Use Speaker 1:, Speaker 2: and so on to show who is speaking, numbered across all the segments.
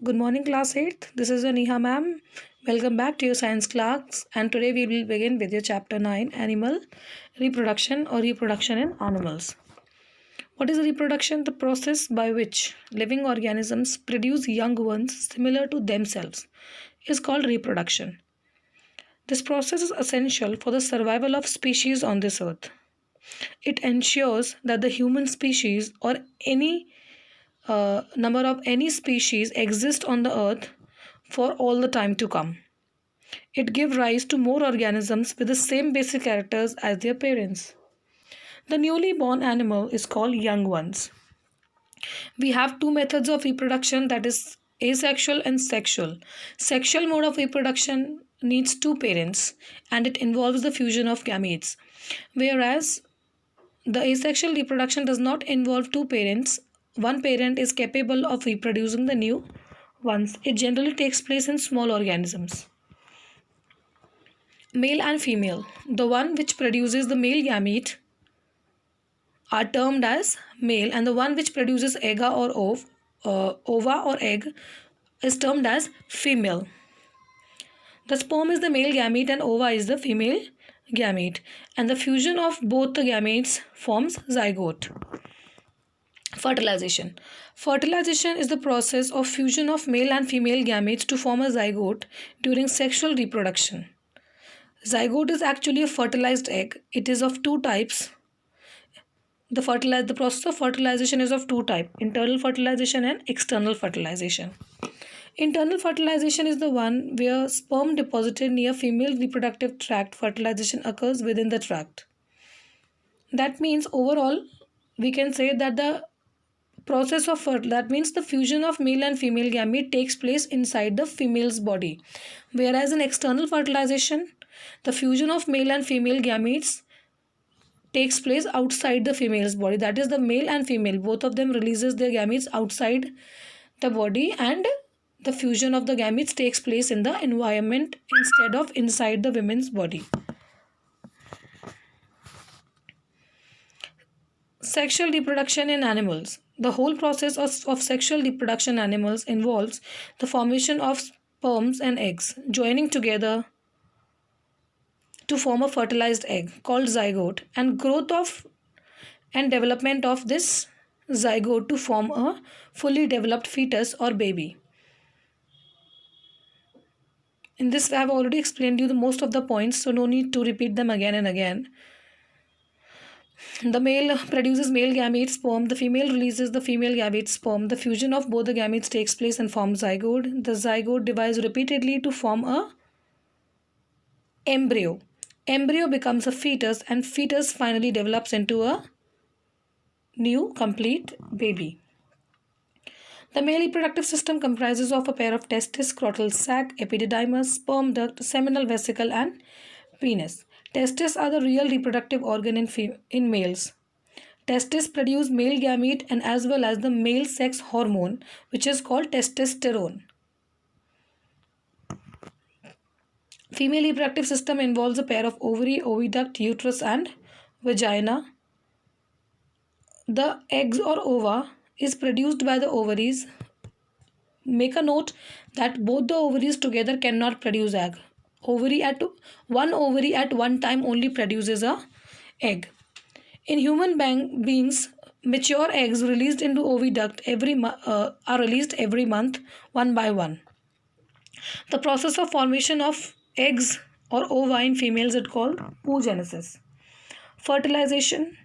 Speaker 1: Good morning, class 8th. This is Aneha ma'am. Welcome back to your science class. And today we will begin with your chapter 9 Animal Reproduction or Reproduction in Animals. What is reproduction? The process by which living organisms produce young ones similar to themselves is called reproduction. This process is essential for the survival of species on this earth. It ensures that the human species or any number of any species exist on the earth for all the time to come. It gives rise to more organisms with the same basic characters as their parents. The newly born animal is called young ones. We have two methods of reproduction, that is asexual and sexual. Sexual mode of reproduction needs two parents and it involves the fusion of gametes. Whereas the asexual reproduction does not involve two parents. One parent is capable of reproducing the new ones. It generally takes place in small organisms. Male and female. The one which produces the male gamete are termed as male, and the one which produces ova or egg is termed as female. The sperm is the male gamete and ova is the female gamete, and the fusion of both the gametes forms zygote. Fertilization. Fertilization is the process of fusion of male and female gametes to form a zygote during sexual reproduction. Zygote is actually a fertilized egg. It is of two types. The process of fertilization is of two types: internal fertilization and external fertilization. Internal fertilization is the one where sperm deposited near female reproductive tract fertilization occurs within the tract. That means overall we can say that the process of that means the fusion of male and female gamete takes place inside the female's body, whereas in external fertilization the fusion of male and female gametes takes place outside the female's body. That is, the male and female, both of them releases their gametes outside the body, and the fusion of the gametes takes place in the environment instead of inside the women's body. Sexual reproduction in animals. The whole process of sexual reproduction in animals involves the formation of sperms and eggs joining together to form a fertilized egg called zygote, and growth of and development of this zygote to form a fully developed fetus or baby. In this I have already explained you the most of the points, so no need to repeat them again and again. The male produces male gamete sperm, the female releases the female gamete sperm. The fusion of both the gametes takes place and forms zygote. The zygote divides repeatedly to form a embryo. Embryo becomes a fetus, and fetus finally develops into a new complete baby. The male reproductive system comprises of a pair of testes, scrotal sac, epididymis, sperm duct, seminal vesicle, and penis. Testes are the real reproductive organ in males. Testes produce male gamete and as well as the male sex hormone, which is called testosterone. Female reproductive system involves a pair of ovary, oviduct, uterus, and vagina. The eggs or ova is produced by the ovaries. Make a note that both the ovaries together cannot produce egg. One ovary at one time only produces a egg. In human beings, mature eggs released into oviduct are released every month, one by one. The process of formation of eggs or ova in females is called oogenesis. Fertilization.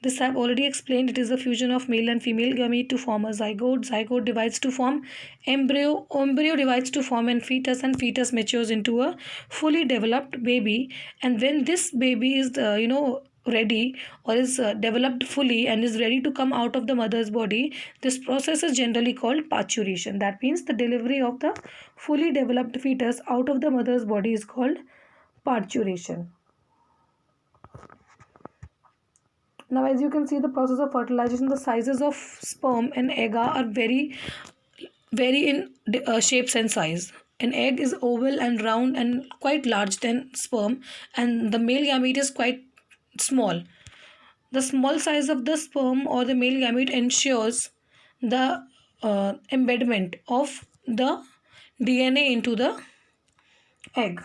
Speaker 1: This I have already explained. It is the fusion of male and female gamete to form a zygote. Zygote divides to form embryo. Embryo divides to form a fetus, and fetus matures into a fully developed baby. And when this baby is, ready or is developed fully and is ready to come out of the mother's body, this process is generally called parturition. That means the delivery of the fully developed fetus out of the mother's body is called parturition. Now, as you can see, the process of fertilization, the sizes of sperm and egg are vary in shapes and size. An egg is oval and round and quite large than sperm, and the male gamete is quite small. The small size of the sperm or the male gamete ensures the embedment of the DNA into the egg.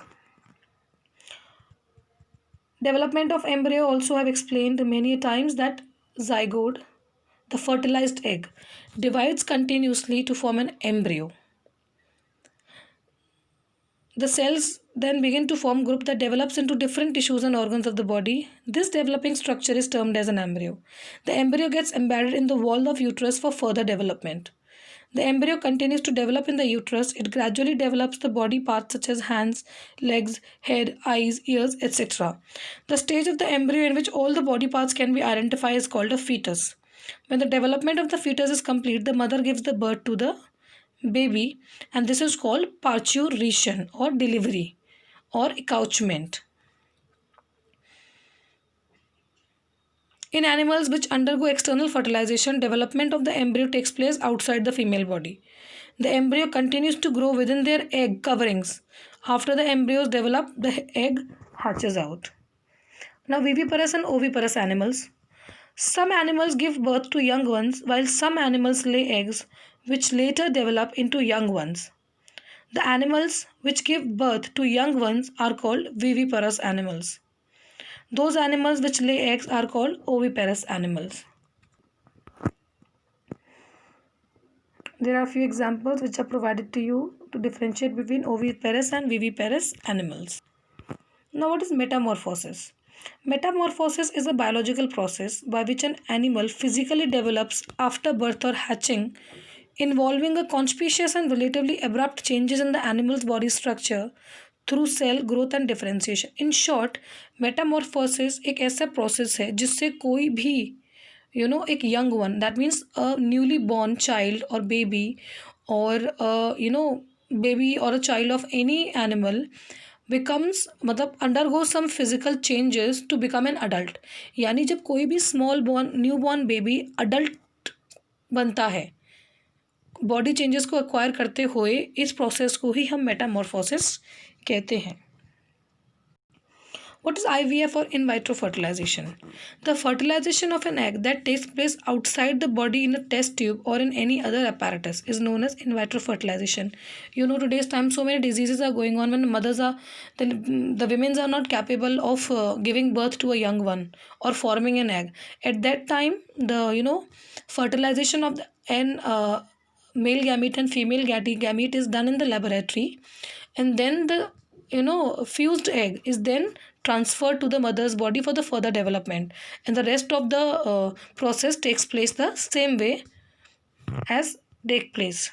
Speaker 1: Development of embryo also have explained many times that zygote, the fertilized egg, divides continuously to form an embryo. The cells then begin to form group that develops into different tissues and organs of the body. This developing structure is termed as an embryo. The embryo gets embedded in the wall of uterus for further development. The embryo continues to develop in the uterus. It gradually develops the body parts such as hands, legs, head, eyes, ears, etc. The stage of the embryo in which all the body parts can be identified is called a fetus. When the development of the fetus is complete, the mother gives the birth to the baby, and this is called parturition or delivery or accouchement. In animals which undergo external fertilization, development of the embryo takes place outside the female body. The embryo continues to grow within their egg coverings. After the embryos develop, the egg hatches out. Now, viviparous and oviparous animals. Some animals give birth to young ones, while some animals lay eggs which later develop into young ones. The animals which give birth to young ones are called viviparous animals. Those animals which lay eggs are called oviparous animals. There are a few examples which are provided to you to differentiate between oviparous and viviparous animals. Now, what is metamorphosis? Metamorphosis is a biological process by which an animal physically develops after birth or hatching, involving a conspicuous and relatively abrupt changes in the animal's body structure through cell growth and differentiation. In short metamorphosis एक ऐसा process है जिससे कोई भी एक young one, that means a newly born child और baby और baby और a child of any animal becomes मतलब undergo some physical changes to become an adult. यानी जब कोई भी small born new born baby adult बनता है बॉडी चेंजेस को एक्वायर करते हुए, इस प्रोसेस को ही हम मेटामॉर्फोसिस कहते हैं. What is IVF or in vitro fertilization? The fertilization of an egg that takes place outside the body in a test tube or in any other apparatus is known as in vitro fertilization. Today's time so many diseases are going on when the women are not capable of giving birth to a young one or forming an egg. At that time, the fertilization of the male gamete and female gamete is done in the laboratory, and then the fused egg is then transferred to the mother's body for the further development, and the rest of the process takes place the same way as take place.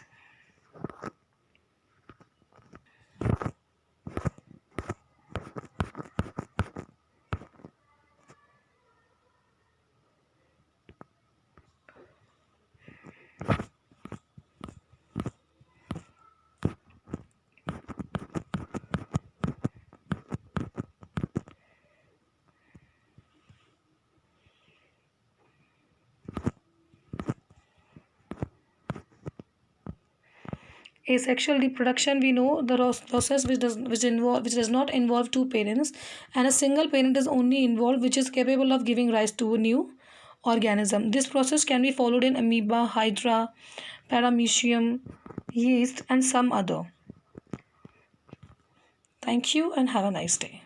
Speaker 1: Asexual reproduction, we know the process which does not involve two parents, and a single parent is only involved, which is capable of giving rise to a new organism. This process can be followed in amoeba, hydra, paramecium, yeast, and some other. Thank you and have a nice day.